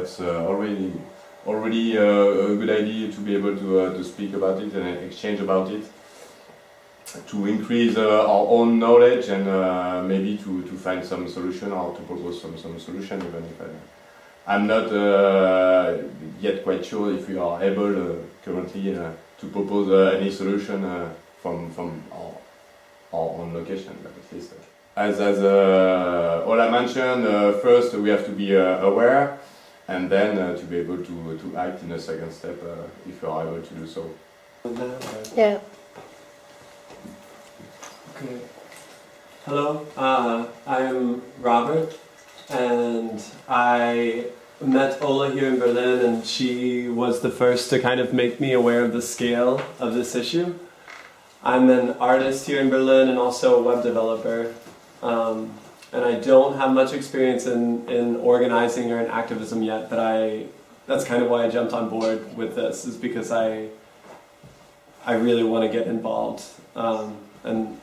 It's already a good idea to be able to speak about it and exchange about it, to increase our own knowledge and maybe to find some solution or to propose some solution, even if I'm not yet quite sure if we are able currently to propose any solution from our own location, but at least. As Ola mentioned, first we have to be aware, and then to be able to act in a second step if we are able to do so. Yeah. Okay. Hello, I'm Robert, and I met Ola here in Berlin, and she was the first to kind of make me aware of the scale of this issue. I'm an artist here in Berlin and also a web developer. And I don't have much experience in organizing or in activism yet, but that's kind of why I jumped on board with this, is because I really want to get involved, and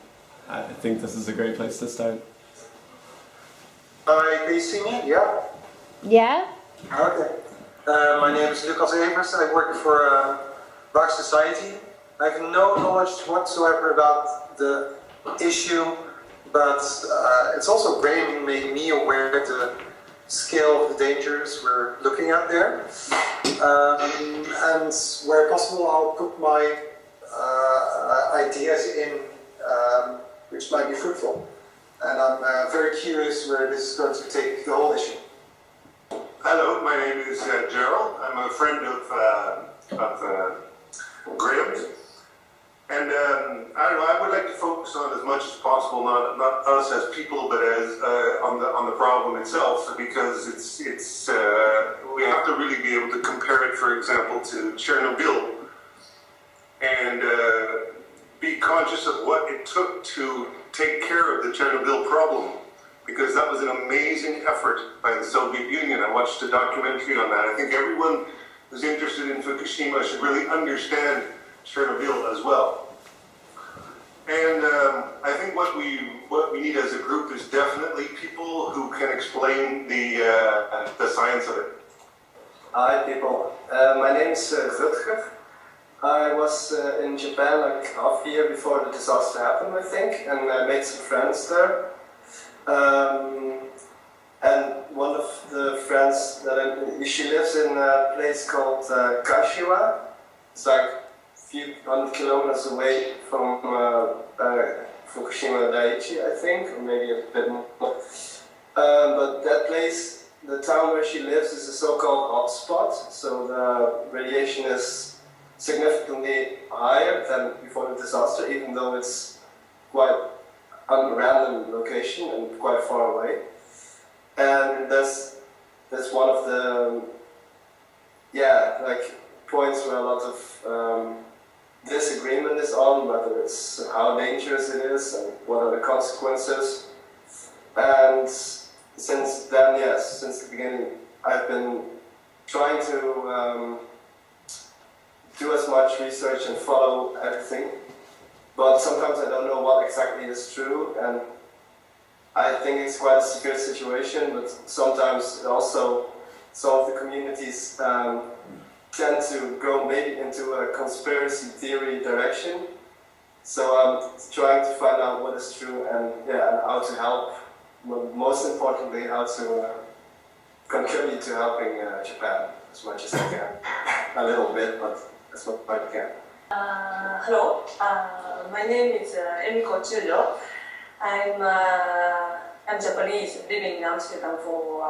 I think this is a great place to start. Hi, can you see me? Yeah? Yeah? Okay. My name is Lucas Evers. I work for Rock Society. I have no knowledge whatsoever about the issue, but it's also made me aware of the scale of the dangers we're looking at there. And where possible, I'll put my ideas in, which might be fruitful. And I'm very curious where this is going to take the whole issue. Hello, my name is Gerald. I'm a friend of Graham's. And I don't know, I would like to focus on as much as possible, not us as people, but as on the problem itself, because it's we have to really be able to compare it, for example, to Chernobyl, and be conscious of what it took to take care of the Chernobyl problem, because that was an amazing effort by the Soviet Union. I watched a documentary on that. I think everyone who's interested in Fukushima should really understand Chernobyl as well. And I think what we need as a group is definitely people who can explain the science of it. Hi people, my name is Rutger. I was in Japan like half a year before the disaster happened, I think, and I made some friends there. And one of the friends she lives in a place called Kashiwa. It's like a few hundred kilometers away from Fukushima Daiichi, I think, or maybe a bit more. But that place, the town where she lives, is a so-called hotspot, so the radiation is significantly higher than before the disaster, even though it's quite a random location and quite far away. And that's one of the points where a lot of disagreement is on, whether it's how dangerous it is and what are the consequences. And since then, yes, since the beginning, I've been trying to do as much research and follow everything. But sometimes I don't know what exactly is true, and I think it's quite a severe situation, but sometimes also some of the communities tend to go maybe into a conspiracy theory direction. So I'm trying to find out what is true and how to help, but most importantly, how to contribute to helping Japan as much as I can. A little bit, but as much as I can. Hello, my name is Emiko Chujo. I'm Japanese, living in Amsterdam for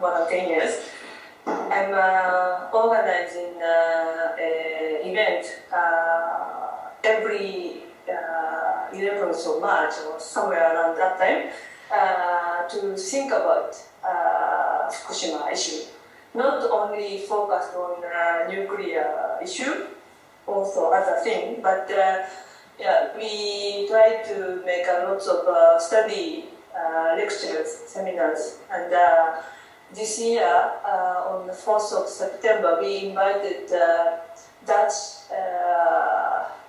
more than 10 years. I'm organizing an event every 11th of March or somewhere around that time to think about Fukushima issue. Not only focused on nuclear issue, also other things, but we try to make a lot of study lectures, seminars, and this year, on the 4th of September, we invited Dutch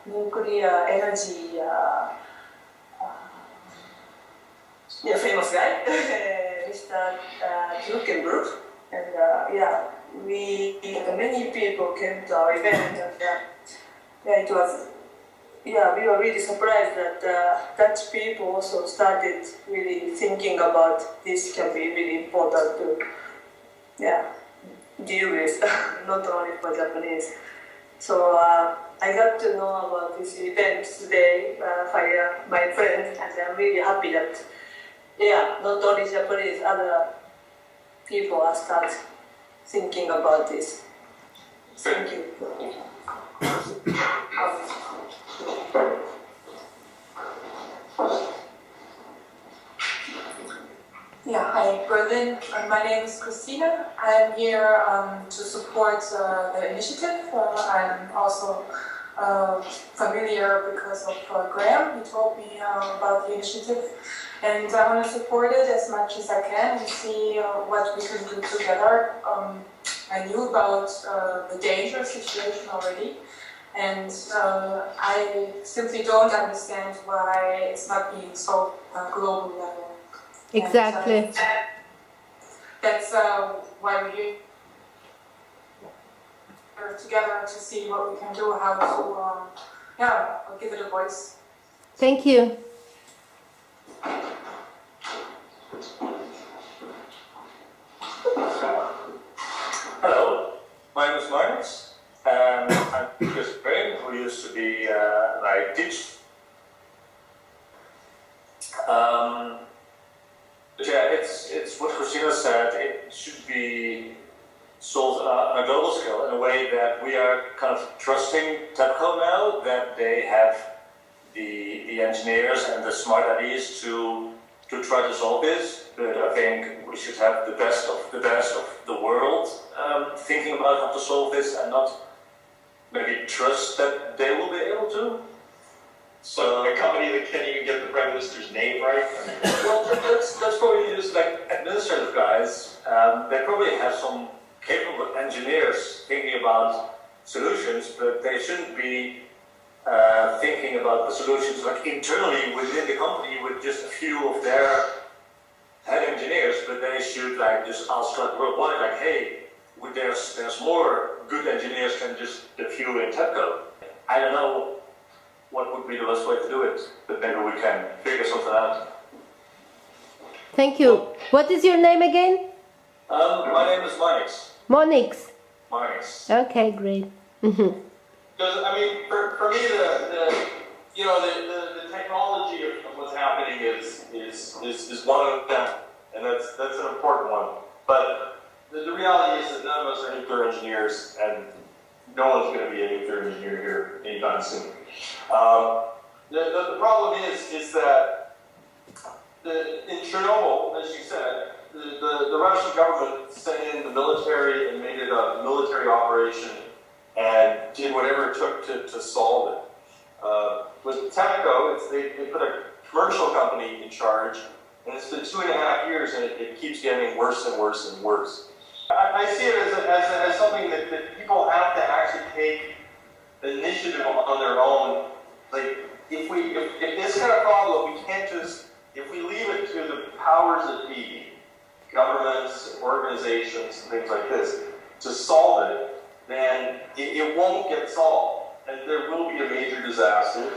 nuclear energy famous guy, Mr. Druckenbroek, And yeah, many people came to our event, and yeah, it was, yeah, we were really surprised that Dutch people also started really thinking about this can be really important to, yeah, deal with, not only for Japanese. So I got to know about this event today via my friend, and I'm really happy that, yeah, not only Japanese, other people are start thinking about this. Thank you. Yeah, hi, Berlin. My name is Christina. I'm here to support the initiative. I'm also familiar because of Graham. He told me about the initiative, and I want to support it as much as I can and see what we can do together. I knew about the danger situation already, and I simply don't understand why it's not being solved on a global level. Exactly. And, that's why we're here together to see what we can do, how to, yeah, give it a voice. Thank you. Hello, my name is Marnix, and I'm Chris Graham, who used to be my teacher. But yeah, it's what Christina said. It should be solved on a global scale in a way that we are kind of trusting TEPCO now, that they have the engineers and the smart ideas to try to solve this. But I think we should have the best of the world thinking about how to solve this, and not maybe trust that they will be able to. So a company that can't even get the Prime Minister's name right? Well, that's probably just like administrative guys. They probably have some capable engineers thinking about solutions, but they shouldn't be thinking about the solutions like internally within the company with just a few of their head engineers, but they should like just ask like worldwide, like, hey, there's more good engineers than just a few in TEPCO. I don't know what would be the best way to do it, but maybe we can figure something out. Thank you. What is your name again? My name is Marnix. Monix. Marnix. Okay, great. Because I mean, for me, the technology of what's happening is one of them, and that's an important one. But the reality is that none of us are nuclear engineers, and no one's going to be a nuclear engineer here anytime soon. The problem is that in Chernobyl, as you said, the Russian government sent in the military and made it a military operation and did whatever it took to solve it. With TEPCO, they put a commercial company in charge, and it's been 2.5 years, and it keeps getting worse and worse and worse. I see it as something that people have to actually take the initiative on their own. Like, if this kind of problem, we can't just, if we leave it to the powers that be, governments, organizations, and things like this, to solve it, then it won't get solved. And there will be a major disaster,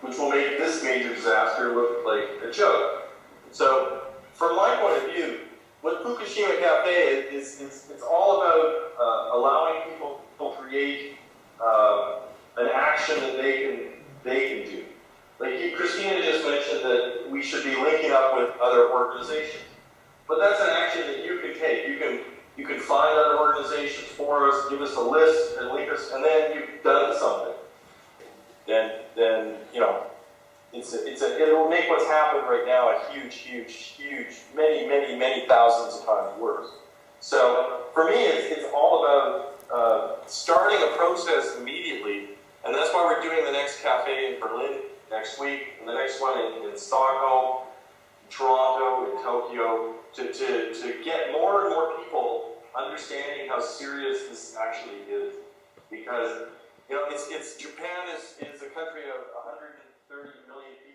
which will make this major disaster look like a joke. So, from my point of view, what Fukushima Café is it's all about allowing people to create an action that they can do. Like Christina just mentioned that we should be linking up with other organizations, but that's an action that you can take. You can find other organizations for us, give us a list, and link us, and then you've done something. Then you know, it will make what's happened right now a huge, many thousands of times worse. So for me, it's all about starting a process immediately, and that's why we're doing the next cafe in Berlin next week, and the next one in Stockholm, Toronto, in Tokyo, to get more and more people understanding how serious this actually is. Because, you know, Japan is a country of 130 million people.